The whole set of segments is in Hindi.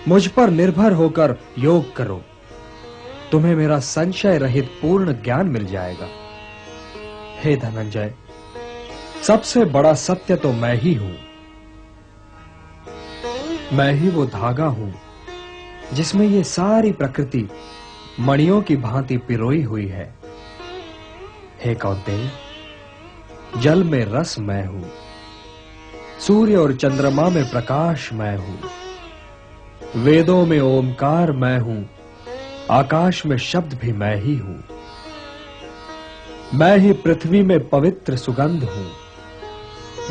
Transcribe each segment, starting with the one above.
मुझ पर निर्भर होकर योग करो, तुम्हें मेरा संशय रहित पूर्ण ज्ञान मिल जाएगा। हे धनंजय, सबसे बड़ा सत्य तो मैं ही हूं। मैं ही वो धागा हूं जिसमें ये सारी प्रकृति मणियों की भांति पिरोई हुई है। हे कौंतेय, जल में रस मैं हूं, सूर्य और चंद्रमा में प्रकाश मैं हूं, वेदों में ओमकार मैं हूं, आकाश में शब्द भी मैं ही हूं। मैं ही पृथ्वी में पवित्र सुगंध हूं,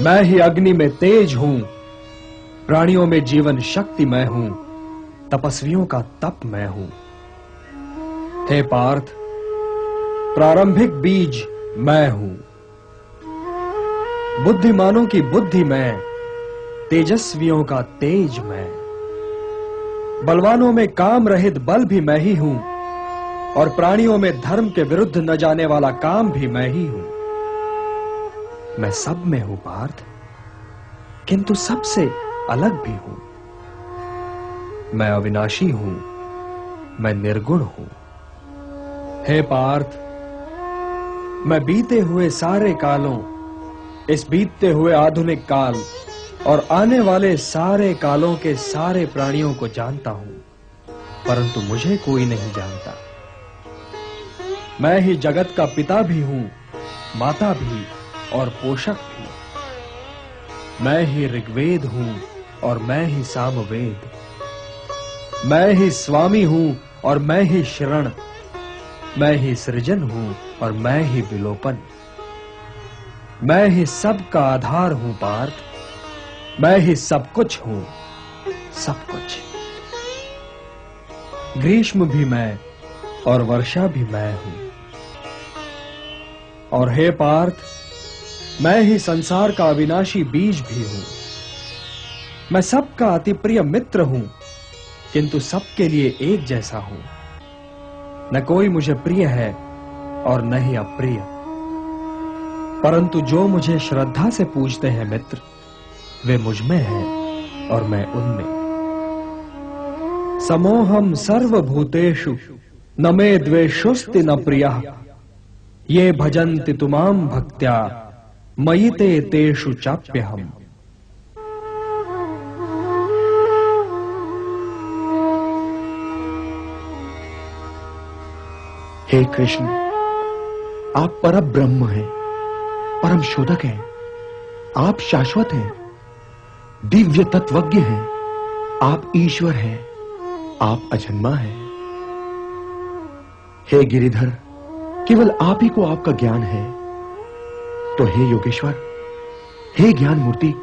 मैं ही अग्नि में तेज हूं, प्राणियों में जीवन शक्ति मैं हूं, तपस्वियों का तप मैं हूं। हे पार्थ, प्रारंभिक बीज मैं हूं, बुद्धिमानों की बुद्धि मैं, तेजस्वियों का तेज मैं, बलवानों में काम रहित बल भी मैं ही हूं, और प्राणियों में धर्म के विरुद्ध न जाने वाला काम भी मैं ही हूं। मैं सब में हूं पार्थ, किंतु सबसे अलग भी हूं। मैं अविनाशी हूं, मैं निर्गुण हूं। हे पार्थ, मैं बीते हुए सारे कालों, इस बीतते हुए आधुनिक काल और आने वाले सारे कालों के सारे प्राणियों को जानता हूं, परंतु मुझे कोई नहीं जानता। मैं ही जगत का पिता भी हूं, माता भी और पोषक भी। मैं ही ऋग्वेद हूं और मैं ही सामवेद। मैं ही स्वामी हूं और मैं ही शरण। मैं ही सृजन हूं और मैं ही विलोपन। मैं ही सब का आधार हूं पार्थ, मैं ही सब कुछ हूं, सब कुछ। ग्रीष्म भी मैं और वर्षा भी मैं हूं। और हे पार्थ, मैं ही संसार का अविनाशी बीज भी हूं। मैं सबका अति प्रिय मित्र हूं, किंतु सबके लिए एक जैसा हूं। न कोई मुझे प्रिय है और न ही अप्रिय, परंतु जो मुझे श्रद्धा से पूजते हैं मित्र, वे मुझ में हैं और मैं उनमें। समोहम सर्वभूतेषु न मे द्वेषोस्ति न प्रियः, ये भजन्ति तुमां भक्त्या मयि ते तेषु चाप्यहम्। हे कृष्ण, आप परब्रह्म हैं, परम शोधक हैं, आप शाश्वत हैं, दिव्य तत्वज्ञ हैं, आप ईश्वर हैं, आप अजन्मा हैं। हे गिरिधर, केवल आप ही को आपका ज्ञान है। तो हे योगेश्वर, हे ज्ञान मूर्ति,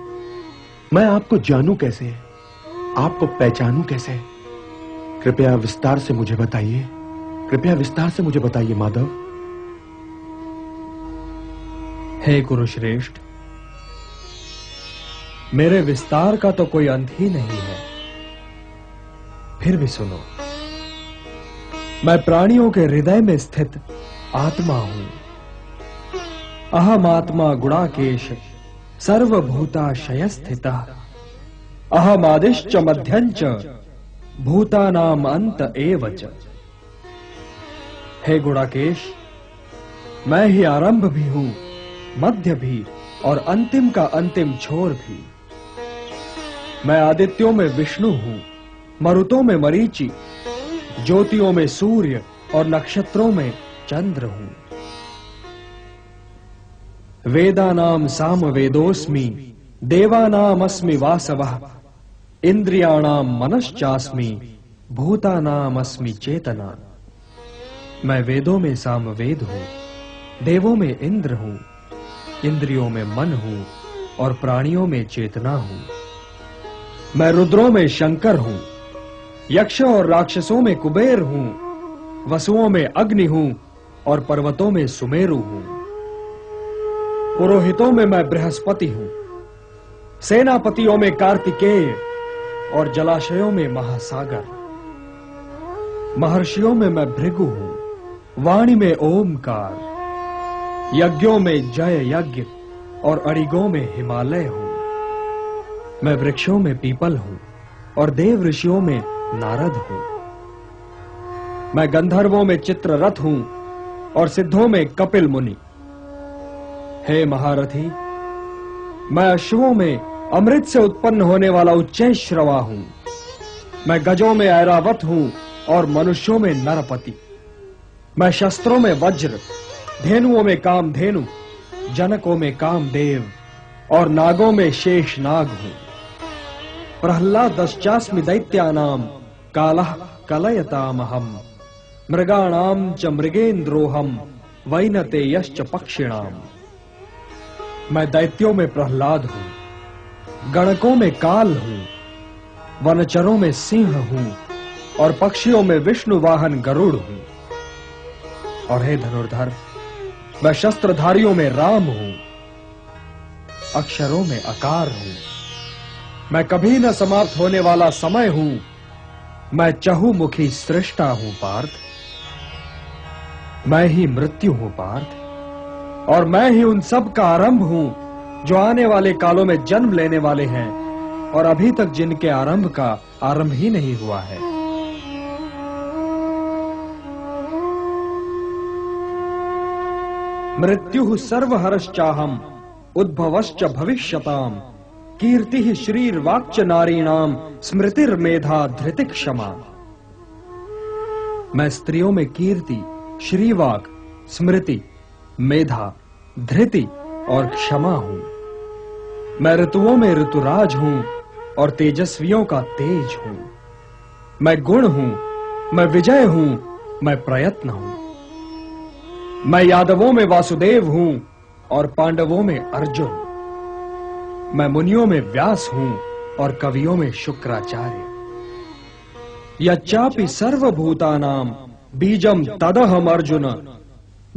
मैं आपको जानूं कैसे, आपको पहचानूं कैसे? कृपया विस्तार से मुझे बताइए, कृपया विस्तार से मुझे बताइए माधव। हे कुरुश्रेष्ठ, मेरे विस्तार का तो कोई अंत ही नहीं है। फिर भी सुनो, मैं प्राणियों के हृदय में स्थित आत्मा हूं। अहम आत्मा गुणाकेश सर्वभूताशय स्थितः, अहम आदिश्च मध्यञ्च भूतानाम अंत एव च। हे गुणाकेश, मैं ही आरंभ भी हूं, मध्य भी और अंतिम का अंतिम छोर भी। मैं आदित्यों में विष्णु हूं, मरुतों में मरीचि, ज्योतियों में सूर्य और नक्षत्रों में चंद्र हूं। वेदानाम सामवेदोस्मि, देवानाम अस्मि वासवः, इंद्रियाणाम मनश्चास्मि, भूतानाम अस्मि चेतना। मैं वेदों में सामवेद हूं, देवों में इंद्र हूं, इंद्रियों में मन हूं और प्राणियों में चेतना हूं। मैं रुद्रों में शंकर हूं, यक्ष और राक्षसों में कुबेर हूं, वसुओं में अग्नि हूं और पर्वतों में सुमेरु हूं। पुरोहितों में मैं बृहस्पति हूं, सेनापतियों में कार्तिकेय और जलाशयों में महासागर। महर्षियों में मैं भृगु हूं, वाणी में ओमकार, यज्ञों में जय यज्ञ और अड़िगों में हिमालय हूं। मैं वृक्षों में पीपल हूं और देव ऋषियों में नारद हूं। मैं गंधर्वों में चित्ररथ हूं और सिद्धों में कपिल मुनि। हे महारथी, मैं अश्वों में अमृत से उत्पन्न होने वाला उच्चैश्रवा हूं। मैं गजों में ऐरावत हूं और मनुष्यों में नरपति। मैं शस्त्रों में वज्र, धेनुओं में कामधेनु, जनकों में कामदेव और नागों में शेष नाग हूं। प्रह्लादश्चास्मि दैत्यानाम कालः कलयतामहम्। मृगाणाम च मृगेन्द्रोहम वैनतेयश्च पक्षिणाम। मैं दैत्यों में प्रह्लाद हूं, गणकों में काल हूं, वनचरों में सिंह हूं और पक्षियों में विष्णु वाहन गरुड़ हूं। और हे धनुर्धर, मैं शस्त्रधारियों में राम हूं, अक्षरों में अकार हूं। मैं कभी न समाप्त होने वाला समय हूं। मैं चहुमुखी सृष्टा हूं पार्थ। मैं ही मृत्यु हूं पार्थ, और मैं ही उन सब का आरंभ हूं जो आने वाले कालों में जन्म लेने वाले हैं और अभी तक जिनके आरंभ का आरंभ ही नहीं हुआ है। मृत्युः सर्वहरश्चाहम् उद्भवश्च भविष्यताम्। कीर्तिः श्रीर्वाक्च नारीणाम् स्मृतिर्मेधा धृति क्षमा। मैं स्त्रियों में कीर्ति, श्रीवाक, स्मृति, मेधा, धृति और क्षमा हूं। मैं ऋतुओं में ऋतुराज हूं और तेजस्वियों का तेज हूं। मैं गुण हूं, मैं विजय हूं, मैं प्रयत्न हूं। मैं यादवों में वासुदेव हूं और पांडवों में अर्जुन। मैं मुनियों में व्यास हूं और कवियों में शुक्राचार्य। यच्चापि सर्वभूतानां बीजम तदहम अर्जुन।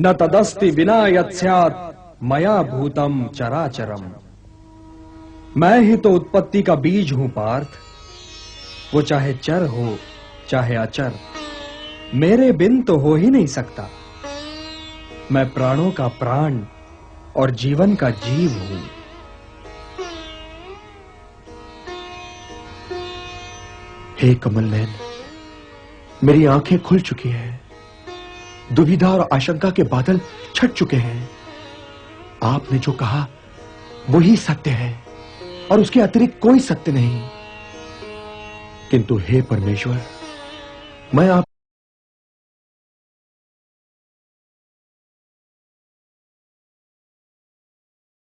न तदस्ति विना यत्स्यात् मया भूतम चराचरम। मैं ही तो उत्पत्ति का बीज हूं पार्थ। वो चाहे चर हो चाहे अचर, मेरे बिन तो हो ही नहीं सकता। मैं प्राणों का प्राण और जीवन का जीव हूं। हे कमल नयन, मेरी आंखें खुल चुकी हैं। दुविधा और आशंका के बादल छट चुके हैं। आपने जो कहा वही सत्य है और उसके अतिरिक्त कोई सत्य नहीं। किंतु हे परमेश्वर, मैं आप